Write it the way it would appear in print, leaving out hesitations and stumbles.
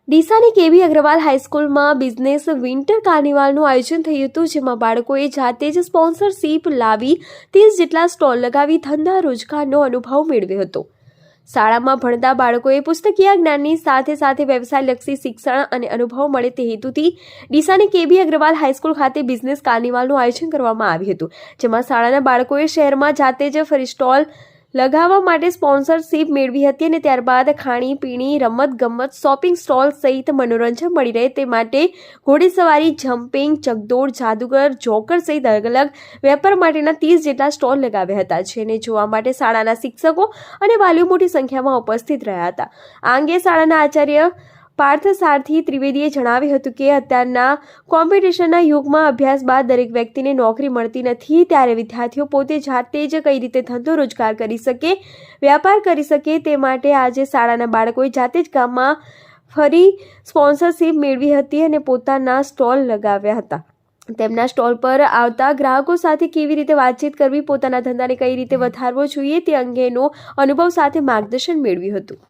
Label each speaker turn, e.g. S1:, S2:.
S1: ડીસાની કેવી Agarwal હાઈસ્કૂલમાં business winter કાર્નિવાલનું આયોજન થયું હતું, જેમાં બાળકોએ જાતે જ સ્પોન્સરશીપ લાવી 30 જેટલા સ્ટોલ લગાવી ધંધા રોજગારનો અનુભવ મેળવ્યો હતો। શાળામાં ભણતા બાળકોએ પુસ્તકીય જ્ઞાનની સાથે સાથે વ્યવસાયલક્ષી શિક્ષણ અને અનુભવ મળે તે હેતુથી ડીસાની કેબી અગ્રવાલ હાઈસ્કૂલ ખાતે બિઝનેસ કાર્નિવાલનું આયોજન કરવામાં આવ્યું હતું, જેમાં શાળાના બાળકોએ શહેરમાં જાતે જ ફરી સ્ટોલ લગાવવા માટે સ્પોન્સરશીપ મેળવી હતી અને ત્યારબાદ ખાણીપીણી, રમતગમત, શોપિંગ સ્ટોલ સહિત મનોરંજન મળી રહે તે માટે ઘોડેસવારી, જમ્પિંગ, ચકદોડ, જાદુગર, જોકર સહિત અલગ અલગ વેપાર માટેના 30 જેટલા સ્ટોલ લગાવ્યા હતા, જેને જોવા માટે શાળાના શિક્ષકો અને વાલીઓ મોટી સંખ્યામાં ઉપસ્થિત રહ્યા હતા। આ અંગે શાળાના આચાર્ય પાર્થસારથી ત્રિવેદીએ જણાવ્યું હતું કે અત્યારના કોમ્પિટિશનના યુગમાં અભ્યાસ બાદ દરેક વ્યક્તિને નોકરી મળતી નથી, ત્યારે વિદ્યાર્થીઓ પોતે જાતે જ કઈ રીતે ધંધો રોજગાર કરી શકે, વ્યાપાર કરી શકે તે માટે આજે શાળાના બાળકોએ જાતે જ ગામમાં ફરી સ્પોન્સરશીપ મેળવી હતી અને પોતાના સ્ટોલ લગાવ્યા હતા। તેમના સ્ટોલ પર આવતા ગ્રાહકો સાથે કેવી રીતે વાતચીત કરવી, પોતાના ધંધાને કઈ રીતે વધારવો જોઈએ તે અંગેનો અનુભવ સાથે માર્ગદર્શન મેળવ્યું હતું।